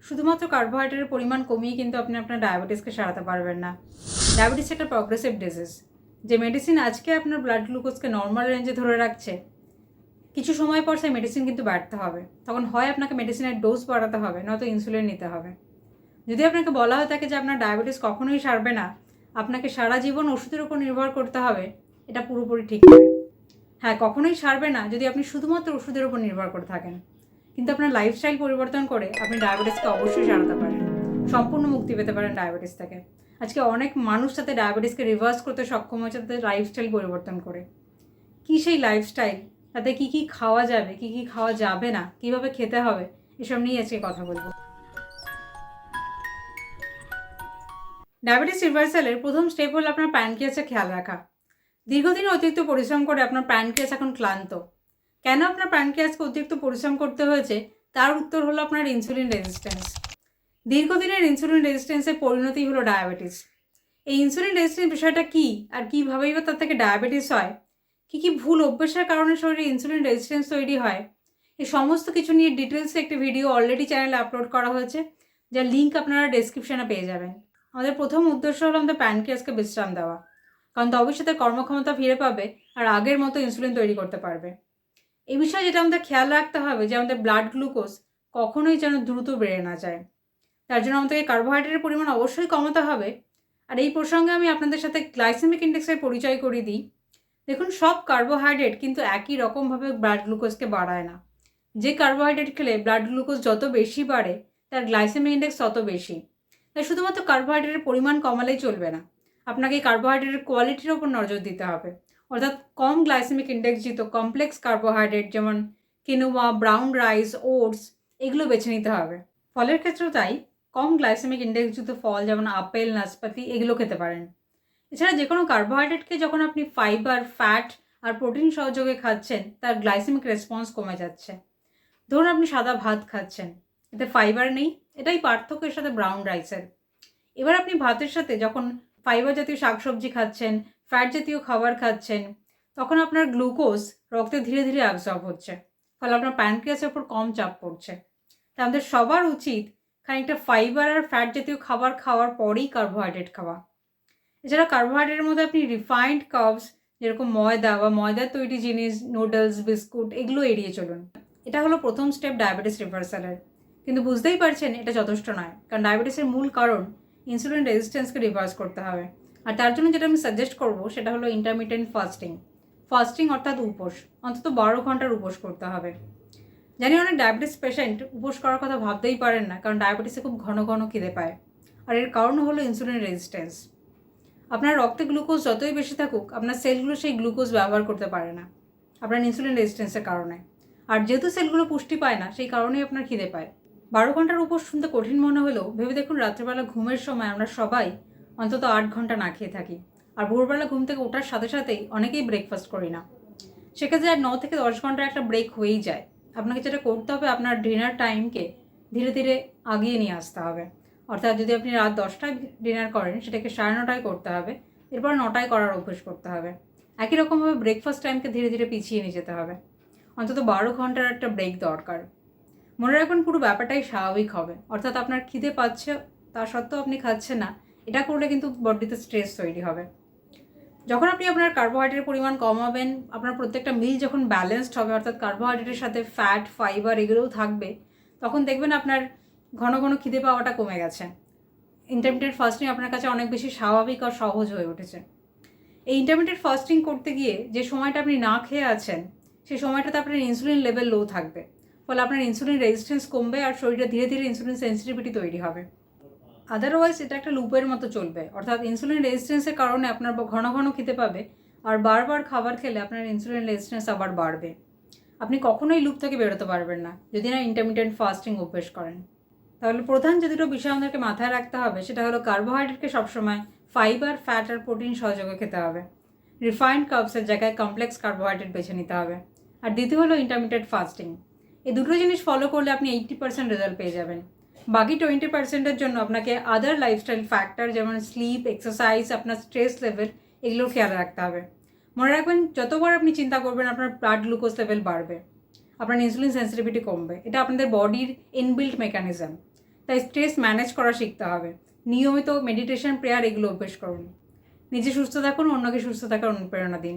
শুধুমাত্র কার্বোহাইড্রেটের পরিমাণ কমিয়ে কিন্তু আপনি আপনার ডায়াবেটিসকে সারাতে পারবেন না। ডায়াবেটিস একটা প্রগ্রেসিভ ডিজিজ। যে মেডিসিন আজকে আপনার ব্লাড গ্লুকোজকে নর্মাল রেঞ্জে ধরে রাখছে, কিছু সময় পর সেই মেডিসিন কিন্তু ব্যর্থ হবে। তখন হয় আপনাকে মেডিসিনের ডোজ বাড়াতে হবে, নয়তো ইনসুলিন নিতে হবে। যদি আপনাকে বলা হয়ে থাকে যে আপনার ডায়াবেটিস কখনোই সারবে না, আপনাকে সারা জীবন ওষুধের উপর নির্ভর করতে হবে, এটা পুরোপুরি ঠিক নয়। হ্যাঁ, কখনোই সারবে না যদি আপনি শুধুমাত্র ওষুধের উপর নির্ভর করে থাকেন, কিন্তু আপনার লাইফস্টাইল পরিবর্তন করে আপনি ডায়াবেটিসকে অবশ্যই সারাতে পারেন, সম্পূর্ণ মুক্তি পেতে পারেন ডায়াবেটিস থেকে। আজকে অনেক মানুষ সাথে ডায়াবেটিসকে রিভার্স করতে সক্ষম হয়েছে তাদের লাইফস্টাইল পরিবর্তন করে। কী সেই লাইফস্টাইল, তাতে কী কী খাওয়া যাবে, কী কী খাওয়া যাবে না, কীভাবে খেতে হবে, এসব নিয়ে আজকে কথা বলবো। ডায়াবেটিস রিভার্সালের প্রথম স্টেপ হলো আপনার প্যানক্রিয়াসের খেয়াল রাখা। দীর্ঘদিন অতিরিক্ত পরিশ্রম করে আপনার প্যানক্রিয়াস এখন ক্লান্ত। কেন আপনার প্যানক্রিয়াসকে অতিরিক্ত পরিশ্রম করতে হয়েছে, তার উত্তর হলো আপনার ইনসুলিন রেজিস্ট্যান্স। দীর্ঘদিনের ইনসুলিন রেজিস্ট্যান্সের পরিণতি হলো ডায়াবেটিস। এই ইনসুলিন রেজিস্ট্যান্স বিষয়টা কী, আর কীভাবেই বা তার থেকে ডায়াবেটিস হয়, কী কী ভুল অভ্যাসের কারণে শরীরে ইনসুলিন রেজিস্ট্যান্স তৈরি হয়, এই সমস্ত কিছু নিয়ে ডিটেলসে একটি ভিডিও অলরেডি চ্যানেলে আপলোড করা হয়েছে, যার লিঙ্ক আপনারা ডেসক্রিপশনে পেয়ে যাবেন। আমাদের প্রথম উদ্দেশ্য হলো আমাদের প্যানক্রিয়াসকে বিশ্রাম দেওয়া, কারণ তবেই সাথে কর্মক্ষমতা ফিরে পাবে আর আগের মতো ইনসুলিন তৈরি করতে পারবে। এই বিষয়ে যেটা আমাদের খেয়াল রাখতে হবে যে আমাদের ব্লাড গ্লুকোজ কখনোই যেন দ্রুত বেড়ে না যায়। তার জন্য আমাদেরকে কার্বোহাইড্রেটের পরিমাণ অবশ্যই কমাতে হবে। আর এই প্রসঙ্গে আমি আপনাদের সাথে গ্লাইসেমিক ইন্ডেক্সের পরিচয় করিয়ে দিই। দেখুন, সব কার্বোহাইড্রেট কিন্তু একই রকমভাবে ব্লাড গ্লুকোজকে বাড়ায় না। যে কার্বোহাইড্রেট খেলে ব্লাড গ্লুকোজ যত বেশি বাড়ে, তার গ্লাইসেমিক ইন্ডেক্স তত বেশি। তাই শুধুমাত্র কার্বোহাইড্রেটের পরিমাণ কমালেই চলবে না, আপনাকে এই কার্বোহাইড্রেটের কোয়ালিটির ওপর নজর দিতে হবে। অর্থাৎ কম গ্লাইসেমিক ইন্ডেক্সযুক্ত কমপ্লেক্স কার্বোহাইড্রেট যেমন কিনোয়া, ব্রাউন রাইস, ওটস, এগুলো বেছে নিতে হবে। ফলের ক্ষেত্রেও তাই, কম গ্লাইসেমিক ইন্ডেক্সযুক্ত ফল যেমন আপেল, নাশপাতি, এগুলো খেতে পারেন। এছাড়া যে কোনো কার্বোহাইড্রেটকে যখন আপনি ফাইবার, ফ্যাট আর প্রোটিন সহযোগে খাচ্ছেন, তার গ্লাইসেমিক রেসপন্স কমে যাচ্ছে। ধরুন আপনি সাদা ভাত খাচ্ছেন, এতে ফাইবার নেই, এটাই পার্থক্য এর সাথে ব্রাউন রাইসের। এবার আপনি ভাতের সাথে যখন ফাইবার জাতীয় শাকসবজি খাচ্ছেন, ফ্যাট জাতীয় খাবার খাচ্ছেন, তখন আপনার গ্লুকোজ রক্তে ধীরে ধীরে অ্যাবজর্ব হচ্ছে, ফলে আপনার প্যানক্রিয়াসের উপর কম চাপ পড়ছে। তাই আমাদের সবার উচিত খানিকটা ফাইবার আর ফ্যাট জাতীয় খাবার খাওয়ার পরেই কার্বোহাইড্রেট খাওয়া। এছাড়া কার্বোহাইড্রেটের মধ্যে আপনি রিফাইন্ড কার্বস যেরকম ময়দা বা ময়দার তৈরি জিনিস, নুডলস, বিস্কুট, এগুলো এড়িয়ে চলুন। এটা হলো প্রথম স্টেপ ডায়াবেটিস রিভার্সালের। কিন্তু বুঝতেই পারছেন এটা যথেষ্ট নয়, কারণ ডায়াবেটিসের মূল কারণ ইনসুলিন রেজিস্ট্যান্সকে রিভার্স করতে হবে। আর তার জন্য যেটা আমি সাজেস্ট করব সেটা হলো ইন্টারমিটেন্ট ফাস্টিং। ফাস্টিং অর্থাৎ উপোস, অন্তত 12 ঘন্টার উপোস করতে হবে। জানি অনেক ডায়াবেটিস পেশেন্ট উপোস করার কথা ভাবতেই পারেন না, কারণ ডায়াবেটিসে খুব ঘন ঘন খিদে পায়। আর এর কারণ হলো ইনসুলিন রেজিস্ট্যান্স। আপনার রক্তে গ্লুকোজ যতই বেশি থাকুক, আপনার সেলগুলো সেই গ্লুকোজ ব্যবহার করতে পারে না আপনার ইনসুলিন রেজিস্ট্যান্সের কারণে। আর যেহেতু সেলগুলো পুষ্টি পায় না, সেই কারণেই আপনার খিদে পায়। 12 ঘন্টার উপোস শুনতে কঠিন মনে হলেও ভেবে দেখুন, রাত্রেবেলা ঘুমের সময় আমরা সবাই অন্তত 8 ঘন্টা না খেয়ে থাকি। আর ভোরবেলা ঘুম থেকে ওঠার সাথে সাথেই অনেকেই ব্রেকফাস্ট করি না। সেক্ষেত্রে আর 9 থেকে 10 ঘন্টার একটা ব্রেক হয়েই যায়। আপনাকে যেটা করতে হবে, আপনার ডিনার টাইমকে ধীরে ধীরে আগিয়ে নিয়ে আসতে হবে। অর্থাৎ যদি আপনি রাত 10টায় ডিনার করেন, সেটাকে 9:30টায় করতে হবে, এরপর 9টায় করার অভ্যেস করতে হবে। একই রকমভাবে ব্রেকফাস্ট টাইমকে ধীরে ধীরে পিছিয়ে নিয়ে যেতে হবে। অন্তত 12 ঘন্টার একটা ব্রেক দরকার। মনে রাখবেন, পুরো ব্যাপারটাই স্বাভাবিক হবে। অর্থাৎ আপনার খিদে পাচ্ছে, তা সত্ত্বেও আপনি খাচ্ছেন না, এটা করলে কিন্তু বডিতে স্ট্রেস তৈরি হবে। যখন আপনি আপনার কার্বোহাইড্রেটের পরিমাণ কমাবেন, আপনার প্রত্যেকটা মিল যখন ব্যালেন্সড হবে, অর্থাৎ কার্বোহাইড্রেটের সাথে ফ্যাট, ফাইবার এগুলোও থাকবে, তখন দেখবেন আপনার ঘন ঘন খিদে পাওয়াটা কমে গেছে। ইন্টারমিটেন্ট ফাস্টিং আপনার কাছে অনেক বেশি স্বাভাবিক আর সহজ হয়ে উঠেছে। এই ইন্টারমিটেন্ট ফাস্টিং করতে গিয়ে যে সময়টা আপনি না খেয়ে আছেন, সেই সময়টাতে আপনার ইনসুলিন লেভেল লো থাকবে, ফলে আপনার ইনসুলিন রেজিস্ট্যান্স কমবে আর শরীরে ধীরে ধীরে ইনসুলিন সেন্সিটিভিটি তৈরি হবে। আদারওয়াইজ এটা একটা লুপের মতো চলবে। অর্থাৎ ইনসুলিন রেজিস্ট্যান্সের কারণে আপনার ঘন ঘন খেতে পাবে, আর বারবার খাবার খেলে আপনার ইনসুলিন রেজিস্ট্যান্স আবার বাড়বে। আপনি কখনোই লুপ থেকে বেরোতে পারবেন না যদি না ইন্টারমিটেন্ট ফাস্টিং অভ্যেস করেন। তাহলে প্রধান যে দুটো বিষয় আমাদেরকে মাথায় রাখতে হবে, সেটা হলো কার্বোহাইড্রেটকে সবসময় ফাইবার, ফ্যাট আর প্রোটিন সহযোগে খেতে হবে। রিফাইন্ড কার্বসের জায়গায় কমপ্লেক্স কার্বোহাইড্রেট বেছে নিতে হবে। আর দ্বিতীয় হলো ইন্টারমিটেন্ট ফাস্টিং। এই দুটো জিনিস ফলো করলে আপনি 80% রেজাল্ট পেয়ে যাবেন। বাকি 20%-এর জন্য আপনাকে আদার লাইফস্টাইল ফ্যাক্টর যেমন স্লিপ, এক্সারসাইজ, আপনার স্ট্রেস লেভেল, এগুলোর খেয়াল রাখতে হবে। মনে রাখবেন, যতবার আপনি চিন্তা করবেন আপনার ব্লাড গ্লুকোজ লেভেল বাড়বে, আপনার ইনসুলিন সেন্সিটিভিটি কমবে। এটা আপনাদের বডির ইনবিল্ট মেকানিজম। তাই স্ট্রেস ম্যানেজ করা শিখতে হবে। নিয়মিত মেডিটেশন, প্রেয়ার এগুলো অভ্যেস করুন। নিজে সুস্থ থাকুন, অন্যকে সুস্থ থাকার অনুপ্রেরণা দিন।